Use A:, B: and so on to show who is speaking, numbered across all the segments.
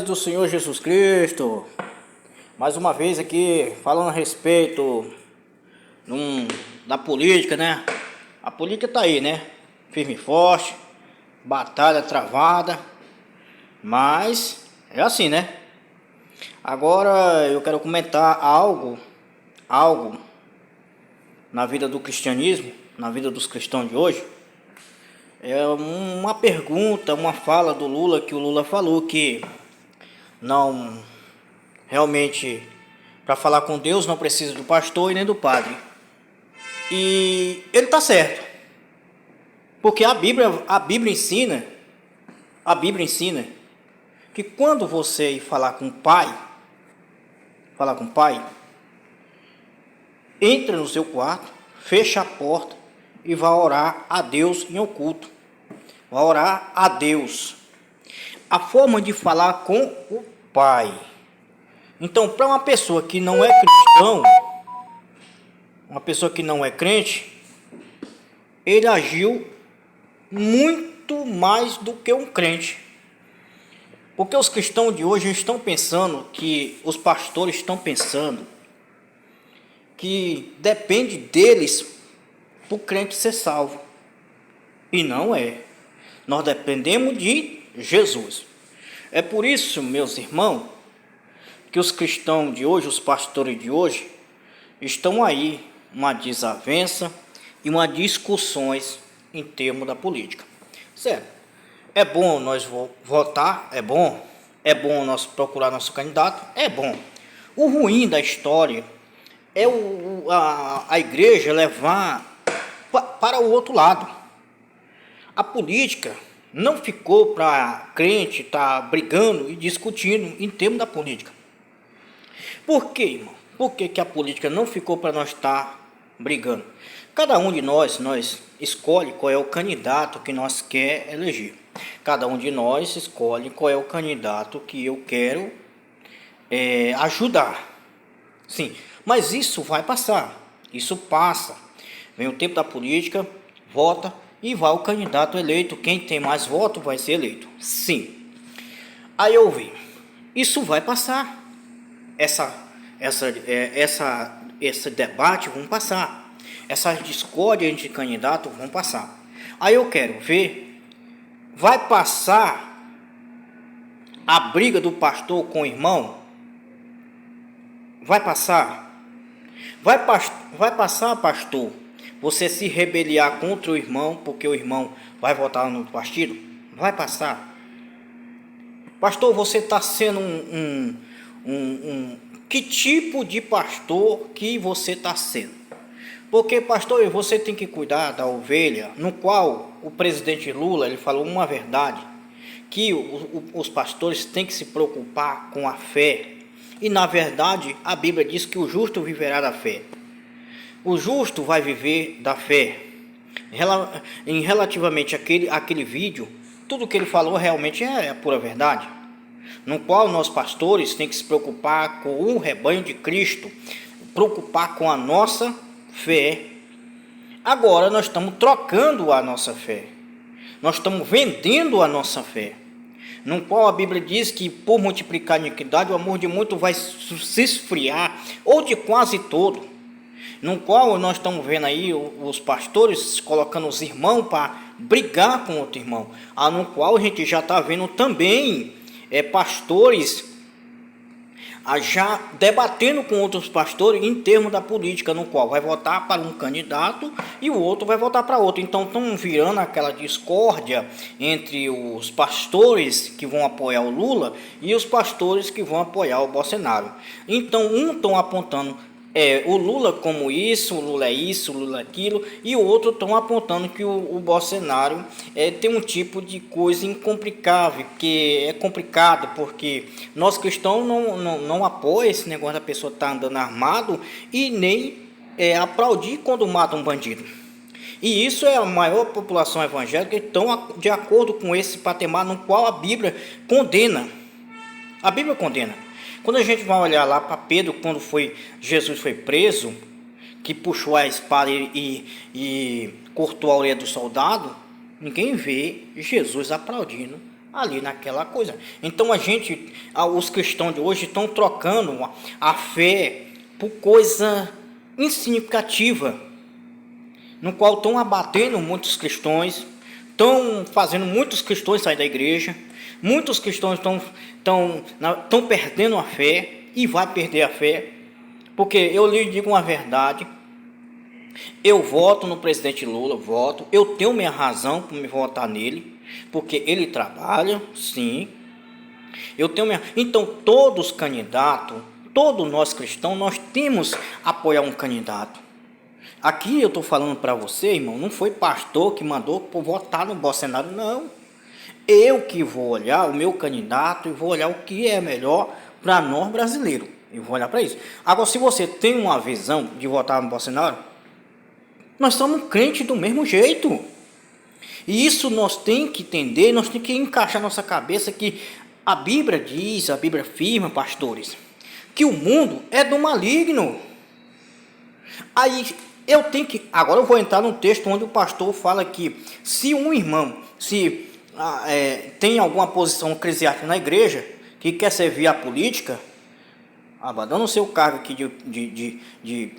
A: Do Senhor Jesus Cristo, mais uma vez aqui falando a respeito da política, né? A política tá aí, né? Firme e forte, batalha travada, mas é assim, né? Agora eu quero comentar algo na vida do cristianismo, na vida dos cristãos de hoje. É uma pergunta, uma fala do Lula, que o Lula falou que não, realmente, para falar com Deus não precisa do pastor e nem do padre. E ele está certo, porque a Bíblia ensina que quando você ir falar com o pai, entra no seu quarto, fecha a porta e vai orar a Deus em oculto. Vai orar a Deus. A forma de falar com o pai. Então, para uma pessoa que não é cristão, uma pessoa que não é crente, ele agiu muito mais do que um crente. Porque os cristãos de hoje estão pensando que, os pastores estão pensando que depende deles para o crente ser salvo. E não é. Nós dependemos de Jesus. É por isso, meus irmãos, que os cristãos de hoje, os pastores de hoje, estão aí uma desavença e uma discussões em termos da política. Certo? É bom nós votar, é bom nós procurar nosso candidato, é bom. O ruim da história é a igreja levar para o outro lado. A política não ficou para crente estar brigando e discutindo em termos da política. Por quê, irmão? Por que a política não ficou para nós estar brigando? Cada um de nós escolhe qual é o candidato que nós quer eleger. Cada um de nós escolhe qual é o candidato que eu quero ajudar. Sim, mas isso vai passar. Isso passa. Vem o tempo da política, vota e vai o candidato eleito. Quem tem mais votos vai ser eleito. Sim. Aí eu vi. Isso vai passar. Esse debate vão passar. Essas discórdias entre candidatos vão passar. Aí eu quero ver, vai passar a briga do pastor com o irmão? Vai passar? Vai passar, pastor, você se rebeliar contra o irmão porque o irmão vai votar no partido? Vai passar? Pastor, você está sendo que tipo de pastor que você está sendo? Porque, pastor, você tem que cuidar da ovelha, no qual o presidente Lula ele falou uma verdade, que os pastores têm que se preocupar com a fé. E, na verdade, a Bíblia diz que o justo viverá da fé. O justo vai viver da fé. Em relativamente àquele vídeo, tudo que ele falou realmente é a pura verdade. No qual nós pastores tem que se preocupar com o rebanho de Cristo, preocupar com a nossa fé. Agora nós estamos trocando a nossa fé, nós estamos vendendo a nossa fé, no qual a Bíblia diz que por multiplicar a iniquidade o amor de muito vai se esfriar, ou de quase todo, no qual nós estamos vendo aí os pastores colocando os irmãos para brigar com outro irmão, no qual a gente já está vendo também pastores já debatendo com outros pastores em termos da política, no qual vai votar para um candidato e o outro vai votar para outro. Então estão virando aquela discórdia entre os pastores que vão apoiar o Lula e os pastores que vão apoiar o Bolsonaro. Então estão apontando o Lula como isso, o Lula é isso, o Lula é aquilo, e o outro estão apontando que o Bolsonaro tem um tipo de coisa incomplicável, que é complicado, porque nós cristãos não apoia esse negócio da pessoa estar andando armado e nem aplaudir quando mata um bandido. E isso é a maior população evangélica que estão de acordo com esse patamar no qual a Bíblia condena. A Bíblia condena. Quando a gente vai olhar lá para Pedro, quando Jesus foi preso, que puxou a espada e cortou a orelha do soldado, ninguém vê Jesus aplaudindo ali naquela coisa. Então os cristãos de hoje estão trocando a fé por coisa insignificativa, no qual estão abatendo muitos cristãos, estão fazendo muitos cristãos sair da igreja, muitos cristãos estão perdendo a fé e vai perder a fé, porque eu lhe digo uma verdade. Eu voto no presidente Lula, eu tenho minha razão para me votar nele, porque ele trabalha, sim. Então todos os candidatos, todos nós cristãos, nós temos apoiar um candidato. Aqui eu estou falando para você, irmão, não foi pastor que mandou por votar no Bolsonaro, não. Eu que vou olhar o meu candidato e vou olhar o que é melhor para nós brasileiros. Eu vou olhar para isso. Agora, se você tem uma visão de votar no Bolsonaro, nós somos crentes do mesmo jeito. E isso nós temos que entender, nós temos que encaixar na nossa cabeça que a Bíblia diz, a Bíblia afirma, pastores, que o mundo é do maligno. Aí agora eu vou entrar num texto onde o pastor fala que se um irmão, tem alguma posição eclesiástica na igreja, que quer servir a política, abandona o seu cargo aqui de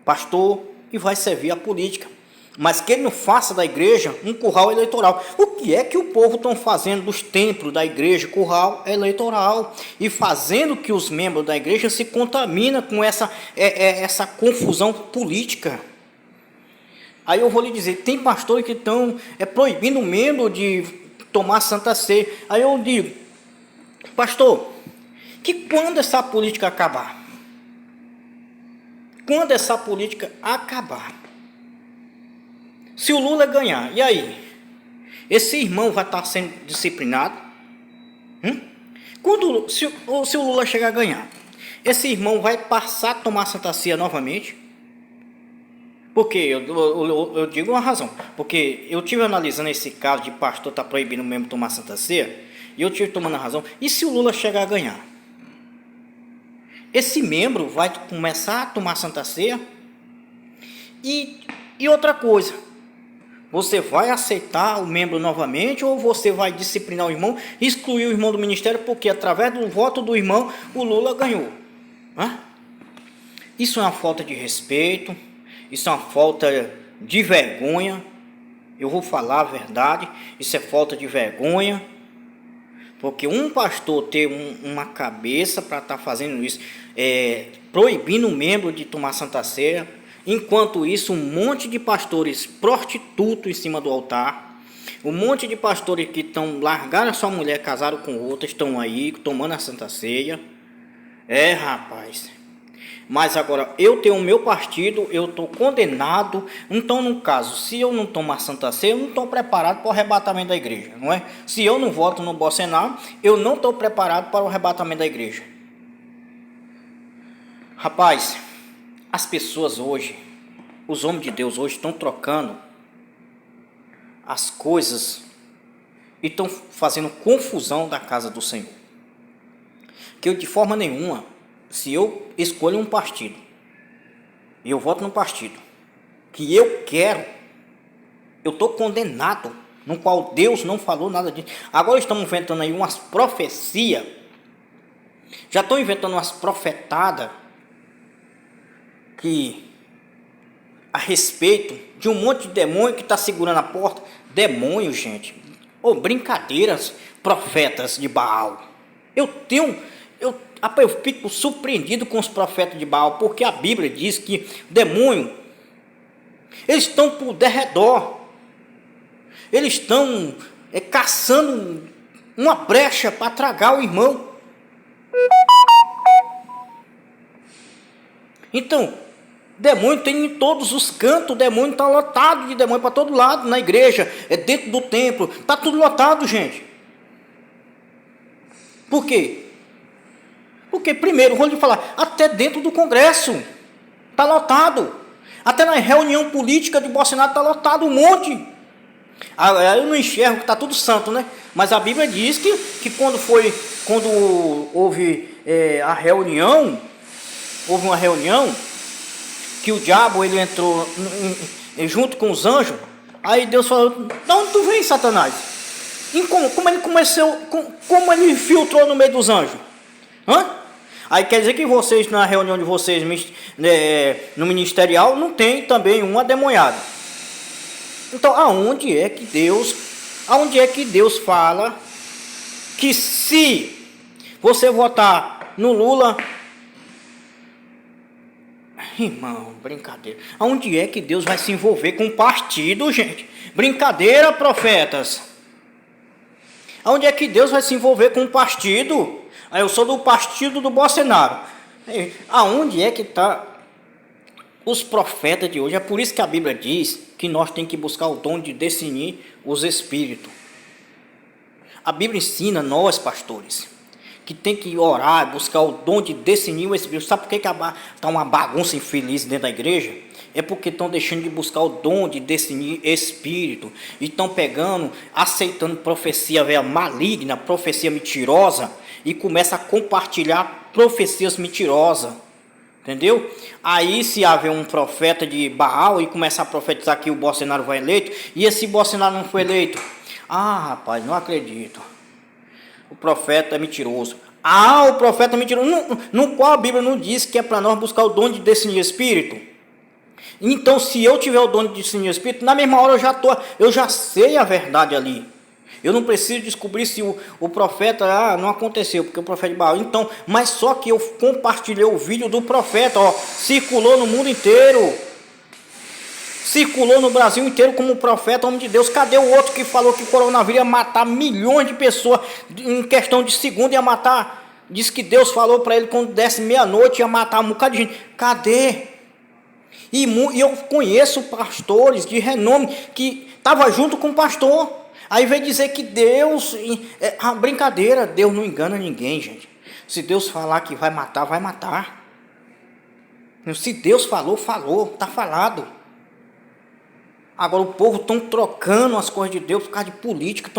A: pastor e vai servir a política, mas que ele não faça da igreja um curral eleitoral. O que é que o povo estão fazendo dos templos da igreja, curral eleitoral, e fazendo que os membros da igreja se contaminam com essa confusão política? Aí eu vou lhe dizer, tem pastores que estão proibindo o membro de tomar Santa Ceia. Aí eu digo, pastor, que quando essa política acabar, se o Lula ganhar, e aí? Esse irmão vai estar sendo disciplinado? Se o Lula chegar a ganhar, esse irmão vai passar a tomar Santa Ceia novamente? Porque eu digo uma razão, porque eu tive analisando esse caso de pastor estar proibindo mesmo tomar Santa Ceia, e eu tive tomando a razão. E se o Lula chegar a ganhar? Esse membro vai começar a tomar Santa Ceia? E outra coisa, você vai aceitar o membro novamente, ou você vai disciplinar o irmão, excluir o irmão do ministério, porque através do voto do irmão o Lula ganhou? Isso é uma falta de respeito, isso é uma falta de vergonha. Eu vou falar a verdade, isso é falta de vergonha, porque um pastor ter uma cabeça para estar fazendo isso, proibindo o membro de tomar Santa Ceia, enquanto isso um monte de pastores prostitutos em cima do altar, um monte de pastores que largaram a sua mulher, casaram com outra, estão aí tomando a Santa Ceia. Rapaz, mas agora eu tenho o meu partido, eu estou condenado. Então, no caso, se eu não tomar Santa Ceia, eu não estou preparado para o arrebatamento da igreja, não é? Se eu não voto no Bolsonaro, eu não estou preparado para o arrebatamento da igreja. Rapaz, as pessoas hoje, os homens de Deus hoje estão trocando as coisas e estão fazendo confusão da casa do Senhor. Que eu, de forma nenhuma, se eu escolho um partido e eu voto no partido que eu quero, eu estou condenado, no qual Deus não falou nada disso. Agora estamos inventando aí umas profecias, já estão inventando umas profetadas que a respeito de um monte de demônio que está segurando a porta. Demônio, gente, brincadeiras, profetas de Baal. Eu fico surpreendido com os profetas de Baal, porque a Bíblia diz que demônio, eles estão por derredor, eles estão caçando uma brecha para tragar o irmão. Então, demônio tem em todos os cantos, demônio está lotado de demônio para todo lado, na igreja, dentro do templo, está tudo lotado, gente. Por quê? Porque, primeiro, vou lhe falar, até dentro do Congresso está lotado. Até na reunião política de Bolsonaro está lotado um monte. Eu não enxergo que está tudo santo, né? Mas a Bíblia diz que quando houve houve uma reunião, que o diabo ele entrou junto com os anjos. Aí Deus falou: de onde tu vem, Satanás? E como ele começou, como ele infiltrou no meio dos anjos? Hã? Aí quer dizer que vocês, na reunião de vocês, no ministerial, não tem também um ademoniado. Então, aonde é que Deus fala que se você votar no Lula... Irmão, brincadeira. Aonde é que Deus vai se envolver com um partido, gente? Brincadeira, profetas. Aonde é que Deus vai se envolver com um partido? Eu sou do partido do Bolsonaro. Aonde é que está os profetas de hoje? É por isso que a Bíblia diz que nós temos que buscar o dom de discernir os espíritos. A Bíblia ensina nós, pastores, que tem que orar, buscar o dom de discernir o espírito. Sabe por que está uma bagunça infeliz dentro da igreja? É porque estão deixando de buscar o dom de discernir espírito. E estão pegando, aceitando profecia maligna, profecia mentirosa, e começa a compartilhar profecias mentirosas. Entendeu? Aí se haver um profeta de Baal e começar a profetizar que o Bolsonaro vai eleito, e esse Bolsonaro não foi eleito, rapaz, não acredito, o profeta é mentiroso. O profeta é mentiroso, no qual a Bíblia não diz que é para nós buscar o dom de discernir espírito. Então, se eu tiver o dom de discernir espírito, na mesma hora eu já sei a verdade ali. Eu não preciso descobrir se o profeta não aconteceu, porque o profeta de Baal. Então, mas só que eu compartilhei o vídeo do profeta, circulou no mundo inteiro. Circulou no Brasil inteiro como profeta, homem de Deus. Cadê o outro que falou que o coronavírus ia matar milhões de pessoas em questão de segundo, ia matar? Diz que Deus falou para ele quando desse meia-noite ia matar um bocado de gente. Cadê? E eu conheço pastores de renome que estavam junto com o pastor. Aí veio dizer que Deus... brincadeira, Deus não engana ninguém, gente. Se Deus falar que vai matar, vai matar. Se Deus falou, está falado. Agora o povo estão trocando as coisas de Deus por causa de política.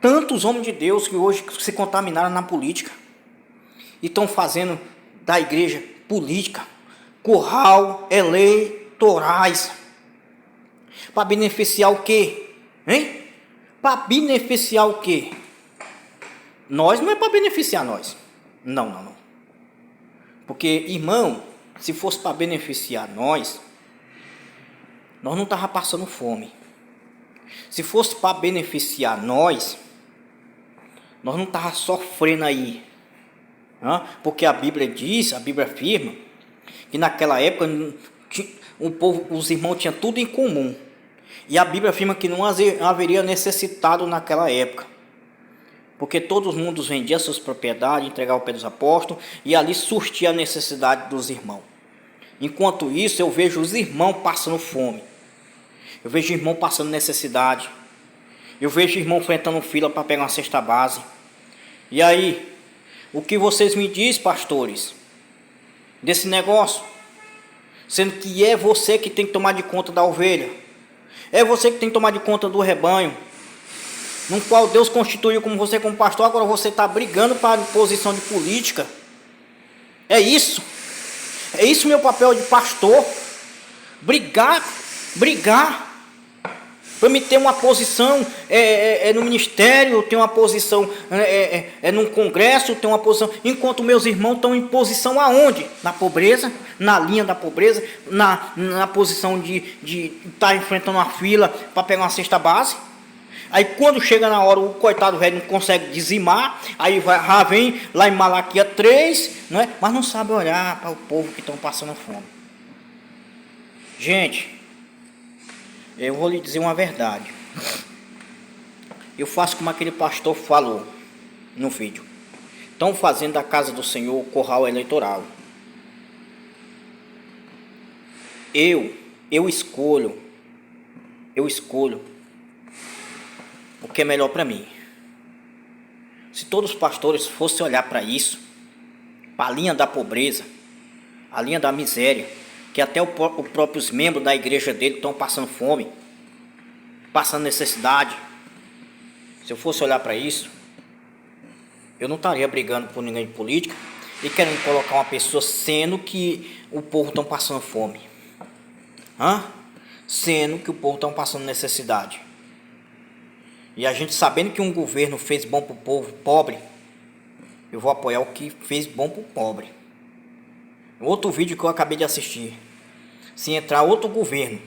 A: Tantos homens de Deus que hoje se contaminaram na política. E estão fazendo da igreja política. Curral eleitorais. Para beneficiar o quê? Hein? Para beneficiar o quê? Nós não é para beneficiar nós. Não. Porque, irmão, se fosse para beneficiar nós não tava passando fome. Se fosse para beneficiar nós não tava sofrendo aí. Porque a Bíblia diz, a Bíblia afirma, que naquela época o povo, os irmãos tinham tudo em comum. E a Bíblia afirma que não haveria necessitado naquela época. Porque todo mundo vendia suas propriedades, entregava ao pé dos apóstolos, e ali surtia a necessidade dos irmãos. Enquanto isso, eu vejo os irmãos passando fome. Eu vejo irmão passando necessidade. Eu vejo irmão enfrentando fila para pegar uma cesta base. E aí, o que vocês me dizem, pastores, desse negócio? Sendo que é você que tem que tomar de conta da ovelha. É você que tem que tomar de conta do rebanho, no qual Deus constituiu como você como pastor. Agora você está brigando para a posição de política. É isso meu papel de pastor. Brigar para me ter uma posição no ministério, ter uma posição no congresso, ter uma posição, enquanto meus irmãos estão em posição aonde? Na pobreza, na linha da pobreza, na posição de estar enfrentando uma fila para pegar uma cesta base. Aí quando chega na hora, o coitado velho não consegue dizimar, aí vem lá em Malaquias 3, não é? Mas não sabe olhar para o povo que estão passando fome. Gente, eu vou lhe dizer uma verdade. Eu faço como aquele pastor falou no vídeo. Estão fazendo da casa do Senhor o curral eleitoral. Eu escolho o que é melhor para mim. Se todos os pastores fossem olhar para isso, para a linha da pobreza, a linha da miséria, que até os próprios membros da igreja dele estão passando fome, passando necessidade. Se eu fosse olhar para isso, eu não estaria brigando por ninguém de política e querendo colocar uma pessoa sendo que o povo está passando fome. Sendo que o povo está passando necessidade. E a gente sabendo que um governo fez bom pro povo pobre, eu vou apoiar o que fez bom pro pobre. Outro vídeo que eu acabei de assistir. Se entrar outro governo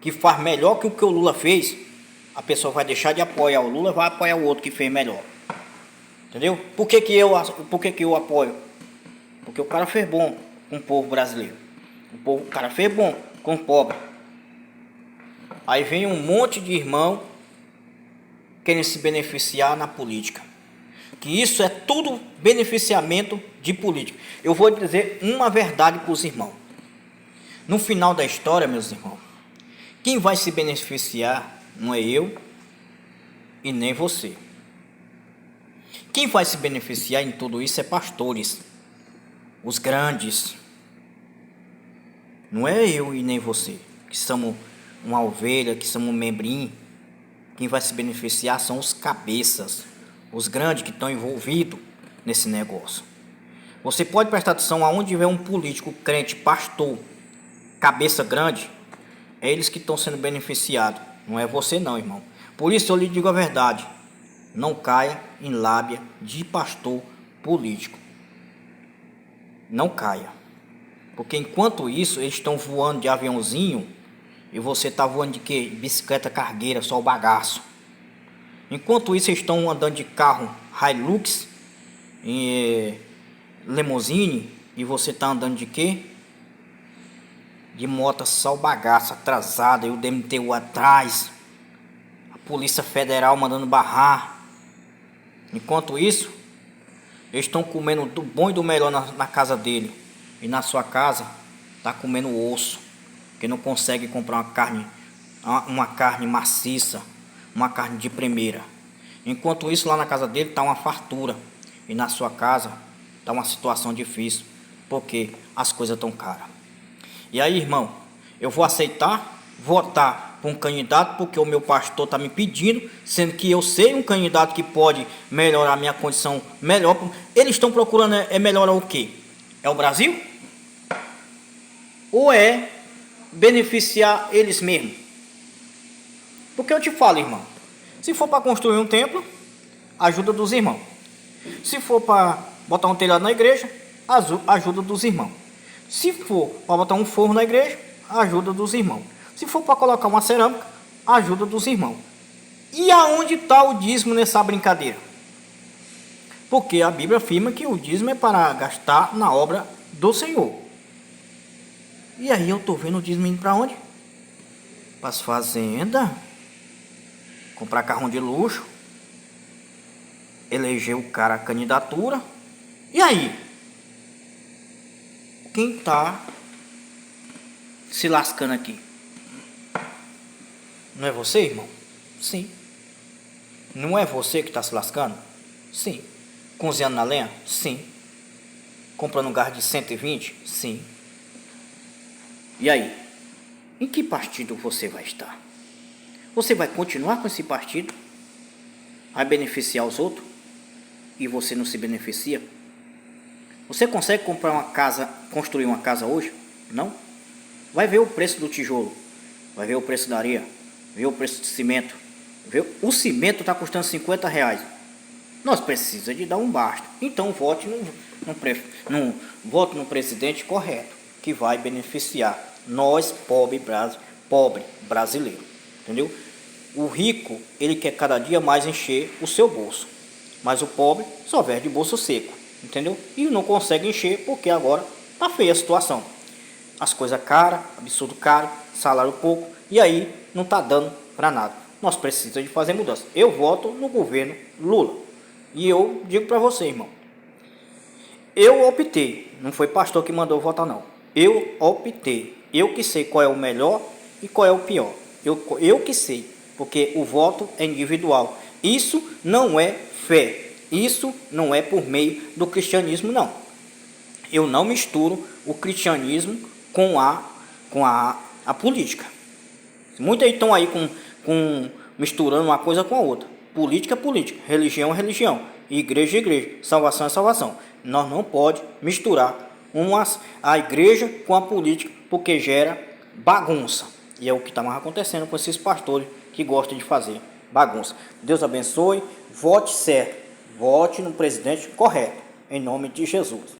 A: que faz melhor que o Lula fez, a pessoa vai deixar de apoiar o Lula e vai apoiar o outro que fez melhor. Entendeu? Por que eu apoio? Porque o cara fez bom com o povo brasileiro. O cara fez bom com o pobre. Aí vem um monte de irmão querendo se beneficiar na política. Que isso é tudo beneficiamento de política. Eu vou dizer uma verdade para os irmãos. No final da história, meus irmãos, quem vai se beneficiar não é eu e nem você. Quem vai se beneficiar em tudo isso é pastores, os grandes. Não é eu e nem você, que somos uma ovelha, que somos um membrinho. Quem vai se beneficiar são os cabeças, os grandes que estão envolvidos nesse negócio. Você pode prestar atenção aonde tiver um político, crente, pastor, cabeça grande, é eles que estão sendo beneficiados, não é você não, irmão. Por isso eu lhe digo a verdade, não caia em lábia de pastor político. Não caia. Porque enquanto isso, eles estão voando de aviãozinho e você está voando de quê? Bicicleta cargueira, só o bagaço. Enquanto isso, eles estão andando de carro Hilux, limousine, e você está andando de quê? De moto só o bagaço, atrasado, e o DMTU atrás, a Polícia Federal mandando barrar. Enquanto isso, eles estão comendo do bom e do melhor na casa dele, e na sua casa está comendo osso, que não consegue comprar uma carne maciça, uma carne de primeira. Enquanto isso, lá na casa dele está uma fartura, e na sua casa está uma situação difícil, porque as coisas estão caras. E aí, irmão, eu vou aceitar votar por um candidato porque o meu pastor está me pedindo, sendo que eu sei um candidato que pode melhorar a minha condição melhor. Eles estão procurando melhorar o quê? É o Brasil? Ou é beneficiar eles mesmos? Porque eu te falo, irmão, se for para construir um templo, ajuda dos irmãos. Se for para botar um telhado na igreja, ajuda dos irmãos. Se for para botar um forno na igreja, ajuda dos irmãos. Se for para colocar uma cerâmica, ajuda dos irmãos. E aonde está o dízimo nessa brincadeira? Porque a Bíblia afirma que o dízimo é para gastar na obra do Senhor. E aí eu estou vendo o dízimo indo para onde? Para as fazendas, comprar carrão de luxo, eleger o cara a candidatura. E aí? Quem está se lascando aqui? Não é você, irmão? Sim. Não é você que está se lascando? Sim. Cozinhando na lenha? Sim. Comprando um gás de 120? Sim. E aí? Em que partido você vai estar? Você vai continuar com esse partido? Vai beneficiar os outros? E você não se beneficia? Você consegue comprar uma casa, construir uma casa hoje? Não? Vai ver o preço do tijolo, vai ver o preço da areia, ver o preço do cimento. O cimento está custando R$50. Nós precisamos de dar um basta. Então vote no presidente correto, que vai beneficiar nós, pobre brasileiro. Entendeu? O rico, ele quer cada dia mais encher o seu bolso, mas o pobre só veste de bolso seco. Entendeu? E não consegue encher porque agora tá feia a situação. As coisas caras, absurdo caro, salário pouco, e aí não tá dando para nada. Nós precisamos de fazer mudança. Eu voto no governo Lula. E eu digo para você, irmão, eu optei, não foi pastor que mandou votar não. Eu optei. Eu que sei qual é o melhor e qual é o pior. Eu que sei, porque o voto é individual. Isso não é fé. Isso não é por meio do cristianismo, não. Eu não misturo o cristianismo com a política. Muitos estão aí misturando uma coisa com a outra. Política é política, religião é religião, igreja é igreja, salvação é salvação. Nós não pode misturar a igreja com a política, porque gera bagunça. E é o que está mais acontecendo com esses pastores que gostam de fazer. bagunça. Deus abençoe, vote certo, vote no presidente correto, em nome de Jesus.